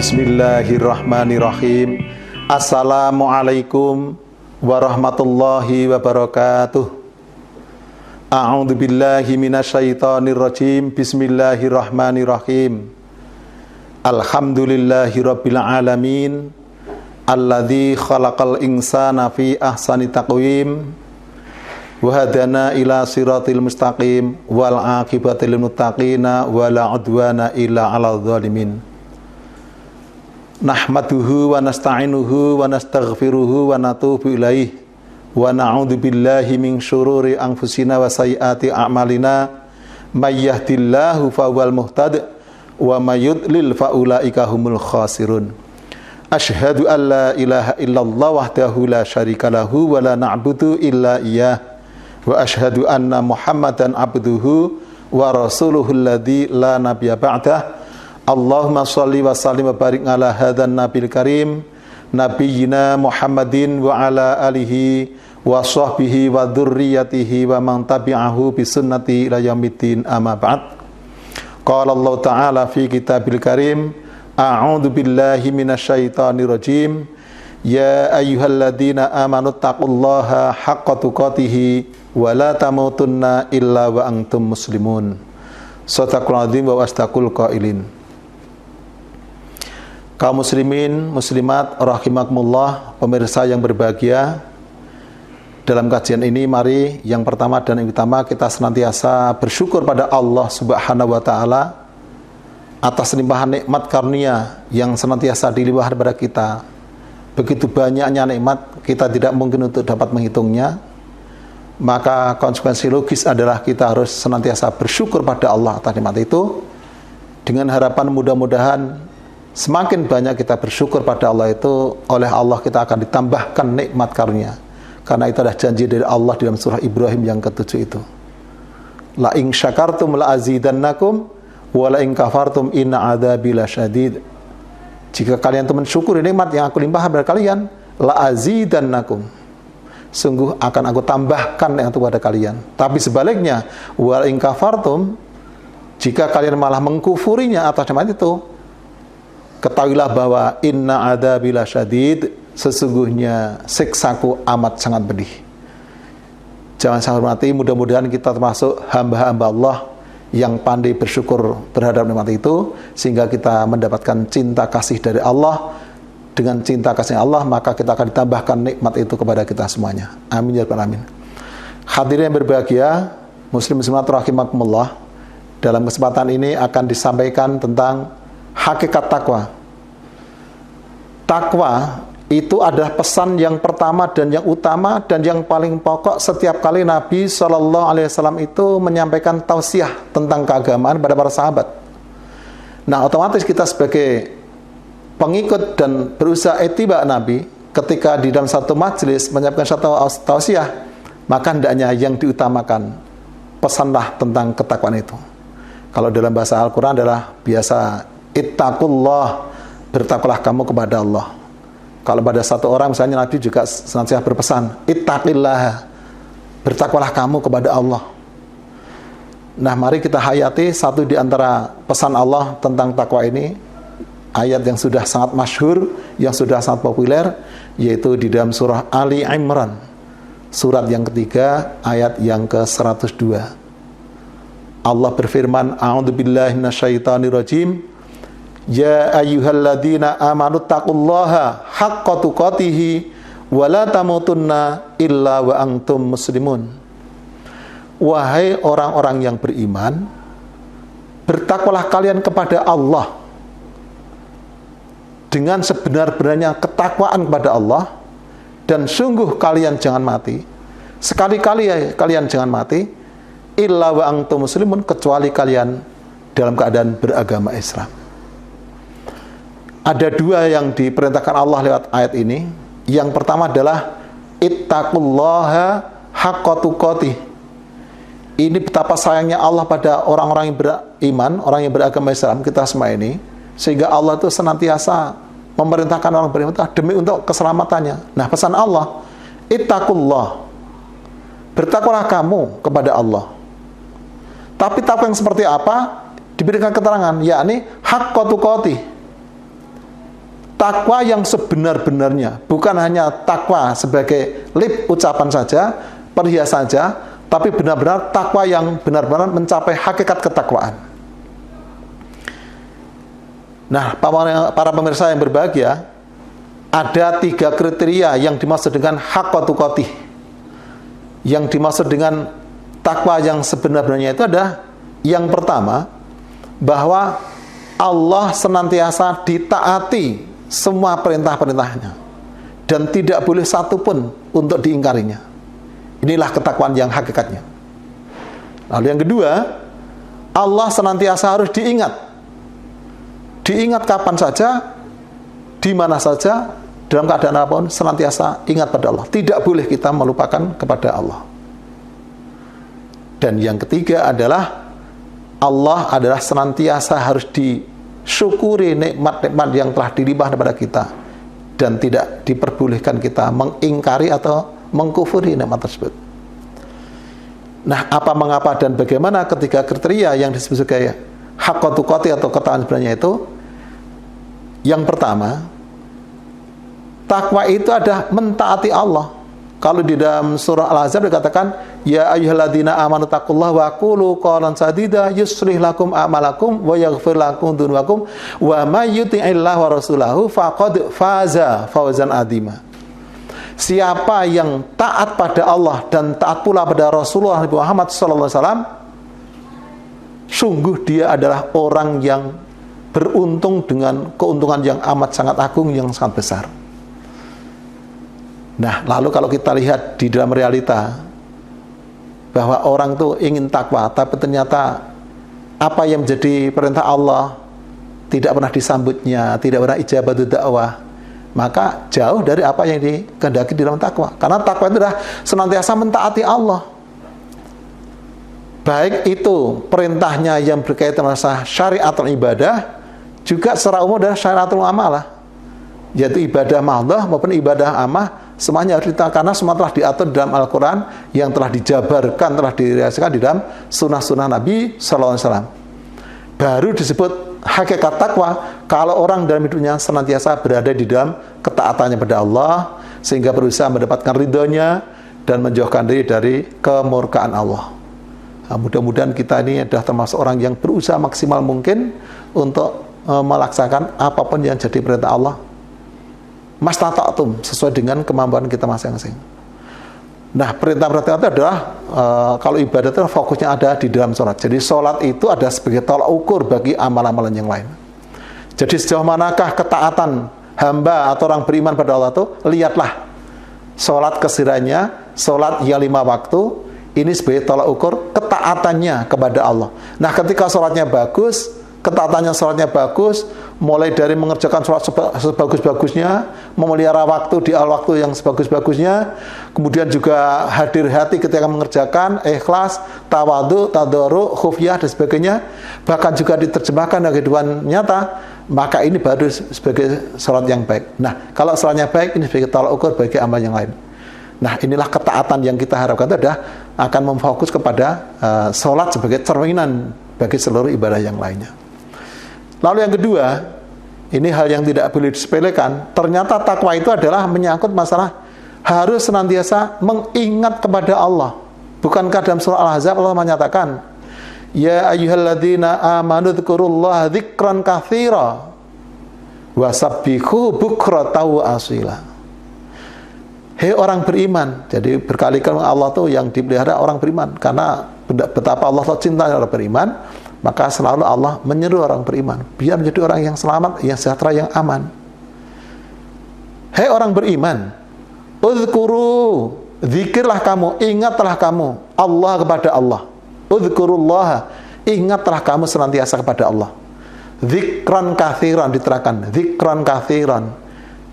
Bismillahirrahmanirrahim. Assalamualaikum warahmatullahi wabarakatuh. A'udzu billahi minasyaitonir rajim. Bismillahirrahmanirrahim. Alhamdulillahirabbil alamin. Alladzi khalaqal insana fi ahsani taqwim wa hadana ila siratil mustaqim wal aqibatu lil muttaqina wala udwana illa 'alal zalimin. Nahmaduhu wa nasta'inuhu wa nastaghfiruhu wa natubu ilaih wa na'udzu billahi min syururi anfusina wa sayyiati a'malina may yahdihillahu fahuwal muhtadi wa may yudlil fa ulaika humul khasirun. Asyhadu an la ilaha illallah wahdahu la syarika lahu wa la na'budu illa iyyah wa asyhadu anna Muhammadan abduhu wa rasuluhu alladzi la nabiyya ba'dah. Allahumma sholli wa sallim wa barik ala hadzal nabil karim nabiyyina Muhammadin wa ala alihi wa sahbihi wa dzurriyyatihi wa man tabi'ahu bi sunnati ila yaumiddin amma ba'd. Qala Allah ta'ala fi kitabil karim a'udzu billahi minasyaitonir rajim ya ayyuhalladzina amanu taqullaha haqqa tuqatih wa la tamutunna illa wa antum muslimun. Shadaqal azim wa astaqul qailin. Kaum muslimin, muslimat, rahimakumullah, pemirsa yang berbahagia. Dalam kajian ini mari yang pertama dan yang utama kita senantiasa bersyukur pada Allah Subhanahu wa taala atas limpahan nikmat karunia yang senantiasa dilimpahkan kepada kita. Begitu banyaknya nikmat, kita tidak mungkin untuk dapat menghitungnya. Maka konsekuensi logis adalah kita harus senantiasa bersyukur pada Allah atas nikmat itu, dengan harapan mudah-mudahan semakin banyak kita bersyukur pada Allah itu, oleh Allah kita akan ditambahkan nikmat karunia. Karena itu adalah janji dari Allah dalam surah Ibrahim yang ke-7 itu. La in syakartum la azidannakum wa la in kafartum inna adzabi lasyadid. Jika kalian itu mensyukuri nikmat yang aku limpahkan kepada kalian, la azidannakum, sungguh akan aku tambahkan yang itu kepada kalian. Tapi sebaliknya, wa la in kafartum, jika kalian malah mengkufurinya atas nikmat itu, ketahuilah bahwa inna adzabi lasyadid, sesungguhnya siksaku amat sangat pedih. Jangan saya hormati, mudah-mudahan kita termasuk hamba-hamba Allah yang pandai bersyukur terhadap nikmat itu, sehingga kita mendapatkan cinta kasih dari Allah. Dengan cinta kasih Allah, maka kita akan ditambahkan nikmat itu kepada kita semuanya. Amin ya rabbal alamin. Hadirin yang berbahagia, muslim muslimat rahimakumullah, dalam kesempatan ini akan disampaikan tentang hakikat takwa. Takwa itu adalah pesan yang pertama dan yang utama dan yang paling pokok setiap kali Nabi SAW itu menyampaikan tausiah tentang keagamaan pada para sahabat. Nah, otomatis kita sebagai pengikut dan berusaha ittiba Nabi, ketika di dalam satu majelis menyampaikan satu tausiah, maka hendaknya yang diutamakan pesanlah tentang ketakwaan itu. Kalau dalam bahasa Al-Quran adalah biasa ittaqullah, bertakwalah kamu kepada Allah. Kalau pada satu orang misalnya Nabi juga senantiasa berpesan ittaqillah, bertakwalah kamu kepada Allah. Nah, mari kita hayati satu di antara pesan Allah tentang takwa ini, ayat yang sudah sangat masyhur, yang sudah sangat populer, yaitu di dalam surah Ali Imran, surat yang ketiga, ayat yang ke-102. Allah berfirman, a'udzubillahi minasyaitonirrajim. Ya ayyuhalladzina amanu taqullaha haqqa tuqatih wa la tamutunna illa wa antum muslimun. Wahai orang-orang yang beriman, bertakwalah kalian kepada Allah dengan sebenar-benarnya ketakwaan kepada Allah, dan sungguh kalian jangan mati, sekali-kali kalian jangan mati, illa wa antum muslimun, kecuali kalian dalam keadaan beragama Islam. Ada dua yang diperintahkan Allah lewat ayat ini. Yang pertama adalah ittaqullaha haqqa tuqatih. Ini betapa sayangnya Allah pada orang-orang yang beriman, orang yang beragama Islam, kita semua ini, sehingga Allah itu senantiasa memerintahkan orang beriman demi untuk keselamatannya. Nah, pesan Allah, ittaqullah, bertakwalah kamu kepada Allah. Tapi takwa yang seperti apa? Diberikan keterangan, yakni haqqa tuqatih, takwa yang sebenar-benarnya, bukan hanya takwa sebagai lip ucapan saja, perhiasan saja, tapi benar-benar takwa yang benar-benar mencapai hakikat ketakwaan. Nah, para pemirsa yang berbahagia, ada 3 kriteria yang dimaksud dengan haqqa tuqatih. Yang dimaksud dengan takwa yang sebenar-benarnya itu ada yang pertama, bahwa Allah senantiasa ditaati semua perintah-perintahnya dan tidak boleh satu pun untuk diingkarinya. Inilah ketakwaan yang hakikatnya. Lalu yang kedua, Allah senantiasa harus diingat. Diingat kapan saja, di mana saja, dalam keadaan apapun, senantiasa ingat pada Allah. Tidak boleh kita melupakan kepada Allah. Dan yang ketiga adalah Allah adalah senantiasa harus disyukuri nikmat-nikmat yang telah dilimpah kepada kita, dan tidak diperbolehkan kita mengingkari atau mengkufuri nikmat tersebut. Nah, apa, mengapa, dan bagaimana ketiga kriteria yang disebut sebagai haqqa tuqatih atau ketakwaan sebenarnya itu? Yang pertama, takwa itu adalah mentaati Allah. Kalau di dalam surah Al-Ahzab dikatakan, ya ayyuhalladzina amanu taqullaha wa qulu qawlan sadida yuslih lakum a'malakum wa yaghfir lakum dzunubakum wa may yuti'illaha wa rasulahu faqad faza fawzan adzima. Siapa yang taat pada Allah dan taat pula pada Rasulullah Muhammad SAW, sungguh dia adalah orang yang beruntung dengan keuntungan yang amat sangat agung, yang sangat besar. Nah, lalu kalau kita lihat di dalam realita, bahwa orang itu ingin takwa, tapi ternyata apa yang menjadi perintah Allah tidak pernah disambutnya, tidak pernah ijabatu dakwah, maka jauh dari apa yang dikehendaki di dalam takwa. Karena takwa itu adalah senantiasa mentaati Allah. Baik itu perintahnya yang berkaitan dengan syariat atau ibadah, juga secara umum adalah syariatul amalah, yaitu ibadah mahdhah maupun ibadah amah, semuanya harus ditakwa, karena semua telah diatur di dalam Al-Quran, yang telah dijabarkan, telah direalisasikan di dalam sunnah-sunnah Nabi SAW. Baru disebut hakikat takwa kalau orang dalam hidupnya senantiasa berada di dalam ketaatannya pada Allah, sehingga berusaha mendapatkan ridhonya dan menjauhkan diri dari kemurkaan Allah. Nah, mudah-mudahan kita ini adalah termasuk orang yang berusaha maksimal mungkin untuk melaksanakan apapun yang jadi perintah Allah, mastata'tum, sesuai dengan kemampuan kita masing-masing. Nah, perintah-perintah itu adalah kalau ibadah itu fokusnya ada di dalam sholat. Jadi sholat itu ada sebagai tolak ukur bagi amalan-amalan yang lain. Jadi sejauh manakah ketaatan hamba atau orang beriman pada Allah itu, lihatlah sholat kesiranya, sholat yang 5 waktu, ini sebagai tolak ukur ketaatannya kepada Allah. Nah, ketika sholatnya bagus, ketaatannya sholatnya bagus, mulai dari mengerjakan sholat sebagus-bagusnya, memelihara waktu di awal waktu yang sebagus-bagusnya, kemudian juga hadir hati ketika mengerjakan, ikhlas, tawadu, tadarru, khufyah, dan sebagainya, bahkan juga diterjemahkan dalam kehidupan nyata, maka ini baru sebagai sholat yang baik. Nah, kalau sholatnya baik, ini sebagai tolak ukur bagi amal yang lain. Nah, inilah ketaatan yang kita harapkan itu adalah akan memfokus kepada sholat sebagai cerminan bagi seluruh ibadah yang lainnya. Lalu yang kedua, ini hal yang tidak boleh disepelekan. Ternyata takwa itu adalah menyangkut masalah harus senantiasa mengingat kepada Allah. Bukankah dalam surah Al-Ahzab Allah menyatakan, ya ayyuhalladzina amanu dzkurullaha dzikran katsira wasabbihu bukratan wa asila. Hei orang beriman. Jadi berkali-kali Allah tuh yang dipelihara orang beriman, karena betapa Allah cinta orang beriman, maka selalu Allah menyeru orang beriman biar menjadi orang yang selamat, yang sejahtera, yang aman. Hei orang beriman, udzkuru, zikirlah kamu, ingatlah kamu Allah kepada Allah. Udzkurullah, ingatlah kamu senantiasa kepada Allah. Zikran katsiran, diterangkan zikran katsiran,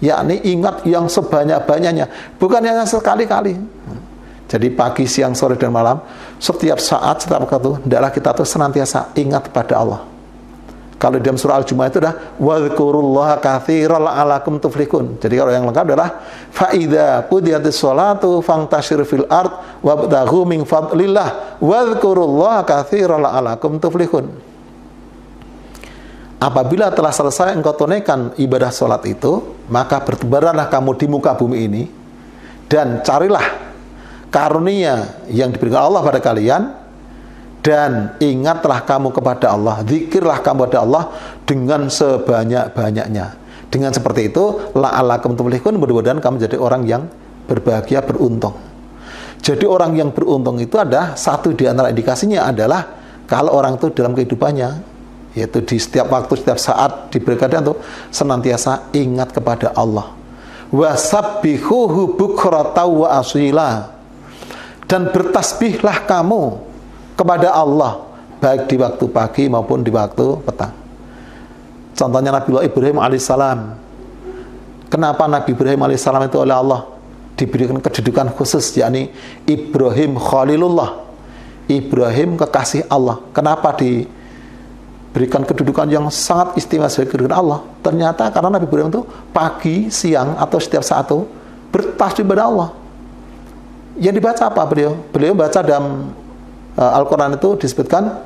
yakni ingat yang sebanyak-banyaknya, bukan hanya sekali-kali. Jadi pagi, siang, sore, dan malam, setiap saat, setiap waktu, hendaklah kita tuh senantiasa ingat pada Allah. Kalau dalam surah Al-Jumu'ah itu adalah wadhkurullaha katsiran la'allakum tuflihun. Jadi kalau yang lengkap adalah fa idza qudiyatis sholatu fantashir fil ard wabtaghu min fadlillah wadhkurullaha katsiran la'allakum tuflihun. apabila telah selesai engkau tunaikan ibadah sholat itu, maka bertebaranlah kamu di muka bumi ini, dan carilah karunia yang diberikan Allah pada kalian, dan ingatlah kamu kepada Allah, zikirlah kamu kepada Allah dengan sebanyak-banyaknya. Dengan seperti itu, la'allakum tuflihun, mudah-mudahan kamu jadi orang yang berbahagia, beruntung. Jadi orang yang beruntung itu ada satu di antara indikasinya adalah kalau orang itu dalam kehidupannya, yaitu di setiap waktu, setiap saat diberikan itu senantiasa ingat kepada Allah. Wasabbihuhu bukratan wa asila, dan bertasbihlah kamu kepada Allah baik di waktu pagi maupun di waktu petang. Contohnya Nabi Ibrahim alaihissalam. Kenapa Nabi Ibrahim alaihissalam itu oleh Allah diberikan kedudukan khusus, yakni Ibrahim Khalilullah, Ibrahim kekasih Allah. Kenapa diberikan kedudukan yang sangat istimewa sebagai kedudukan Allah? Ternyata karena Nabi Ibrahim itu pagi, siang, atau setiap saat itu bertasbih kepada Allah. Yang dibaca apa beliau? Beliau baca dalam Al-Quran itu disebutkan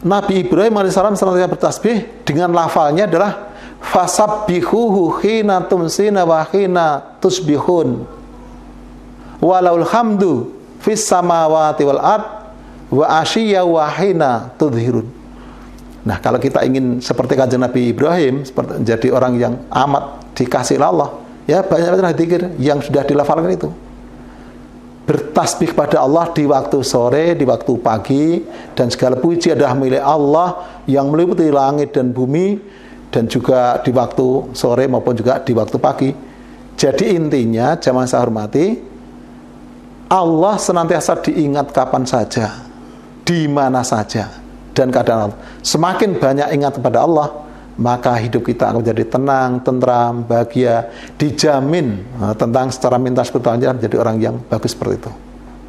Nabi Ibrahim alaihissalam senantiasa bertasbih dengan lafalnya adalah fasabbihuhu khina tumsina wa khina tusbihun walaul hamdu fis samawati wal ard wa asyiya wa hina tudhirun. Nah, kalau kita ingin seperti kanjeng Nabi Ibrahim, seperti menjadi orang yang amat dikasihi Allah, ya banyak-banyak zikir yang sudah dilafalkan itu. Bertasbih kepada Allah di waktu sore, di waktu pagi, dan segala puji adalah milik Allah yang meliputi langit dan bumi, dan juga di waktu sore maupun juga di waktu pagi. Jadi intinya, jamaah saya hormati, Allah senantiasa diingat kapan saja, di mana saja, dan keadaan Allah. Semakin banyak ingat kepada Allah, maka hidup kita akan menjadi tenang, tentram, bahagia, dijamin tentang secara mental spiritualnya menjadi orang yang bagus seperti itu.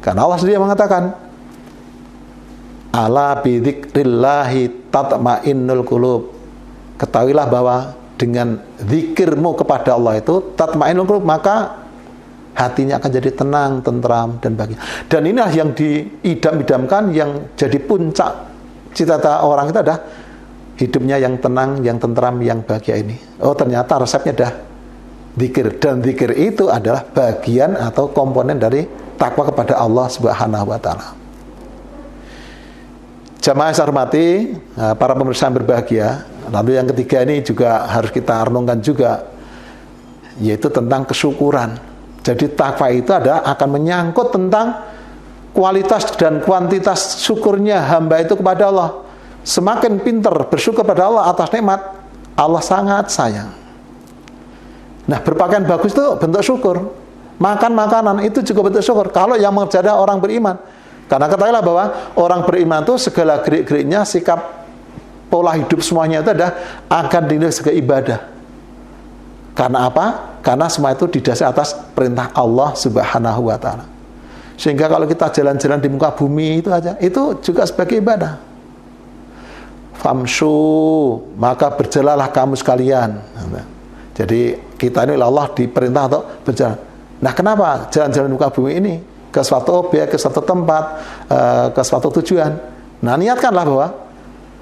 Karena Allah sendiri mengatakan, ala bidzikrillahi tatmainnul qulub. Ketahuilah bahwa dengan zikirmu kepada Allah itu tatmainnul qulub, maka hatinya akan jadi tenang, tentram, dan bahagia. Dan inilah yang diidam-idamkan, yang jadi puncak cita-cita orang itu adalah hidupnya yang tenang, yang tentram, yang bahagia ini. Oh, ternyata resepnya dah zikir, dan zikir itu adalah bagian atau komponen dari takwa kepada Allah Subhanahu wa taala. Jamaah saya hormati, para pemirsa yang berbahagia, lalu yang ketiga ini juga harus kita renungkan juga, yaitu tentang kesyukuran. Jadi takwa itu akan menyangkut tentang kualitas dan kuantitas syukurnya hamba itu kepada Allah. Semakin pintar bersyukur pada Allah atas nikmat, Allah sangat sayang. Nah, berpakaian bagus itu bentuk syukur. Makan makanan itu juga bentuk syukur. Kalau yang mengerjakan orang beriman. Karena ketahuilah bahwa orang beriman itu segala gerik-geriknya, sikap, pola hidup semuanya itu akan dinilai sebagai ibadah. Karena apa? Karena semua itu didasari atas perintah Allah Subhanahu wa taala. Sehingga kalau kita jalan-jalan di muka bumi itu aja, itu juga sebagai ibadah. Famshu, maka berjalanlah kamu sekalian. Jadi kita ini Allah diperintah untuk berjalan. Nah, kenapa jalan-jalan di muka bumi ini? Ke suatu objek, ke suatu tempat, ke suatu tujuan. Nah, niatkanlah bahwa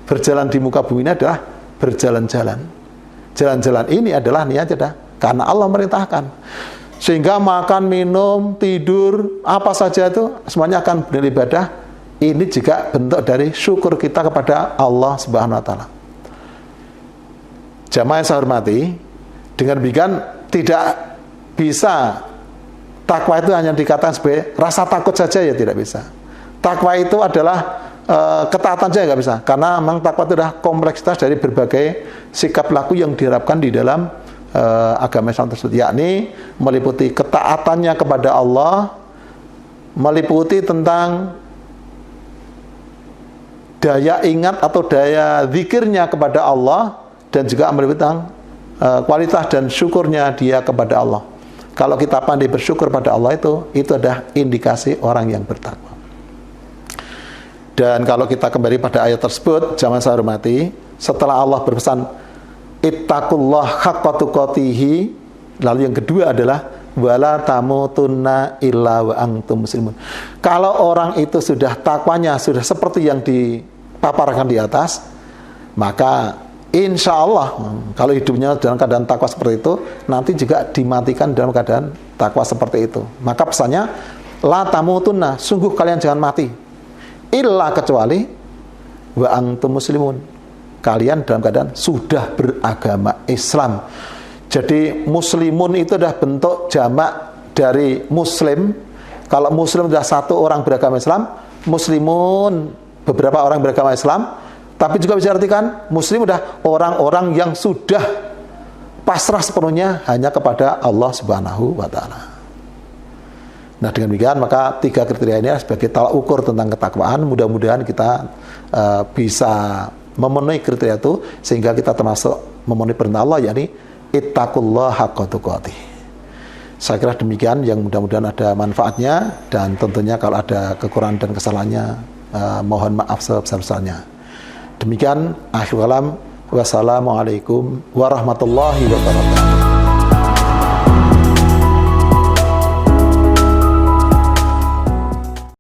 berjalan di muka bumi ini adalah berjalan-jalan. Jalan-jalan ini adalah niatnya karena Allah merintahkan. Sehingga makan, minum, tidur, apa saja itu semuanya akan bernilai ibadah. Ini juga bentuk dari syukur kita kepada Allah Subhanahu wa taala. Jamaah yang saya hormati, dengan demikian tidak bisa takwa itu hanya dikatakan sebagai rasa takut saja, ya tidak bisa. Takwa itu adalah ketaatan saja nggak bisa, karena memang takwa itu adalah kompleksitas dari berbagai sikap laku yang diharapkan di dalam agama Islam tersebut, yakni meliputi ketaatannya kepada Allah, meliputi tentang daya ingat atau daya zikirnya kepada Allah, dan juga meliputi tentang kualitas dan syukurnya dia kepada Allah. Kalau kita pandai bersyukur pada Allah itu adalah indikasi orang yang bertakwa. Dan kalau kita kembali pada ayat tersebut, jamaah saya hormati, setelah Allah berpesan ittaqullah haqqa tuqatih, lalu yang kedua adalah wala tamutunna illa wa antum muslimun. Kalau orang itu sudah takwanya sudah seperti yang dipaparkan di atas, maka insya Allah kalau hidupnya dalam keadaan takwa seperti itu, nanti juga dimatikan dalam keadaan takwa seperti itu. Maka pesannya, la tamutunna, sungguh kalian jangan mati, illa kecuali wa antum muslimun, kalian dalam keadaan sudah beragama Islam. Jadi muslimun itu adalah bentuk jamak dari muslim. Kalau muslim adalah satu orang beragama Islam, muslimun beberapa orang beragama Islam. Tapi juga bisa artikan muslim adalah orang-orang yang sudah pasrah sepenuhnya hanya kepada Allah Subhanahu wa Ta'ala. Nah, dengan demikian maka 3 kriteria ini sebagai tolak ukur tentang ketakwaan. Mudah-mudahan kita bisa memenuhi kriteria itu sehingga kita termasuk memenuhi perintah Allah, yakni ittaqullaha haqqa tuqatih. Saya kira demikian, yang mudah-mudahan ada manfaatnya, dan tentunya kalau ada kekurangan dan kesalahannya mohon maaf sebesar-besarnya. Demikian akhir kalam. Wassalamualaikum warahmatullahi wabarakatuh.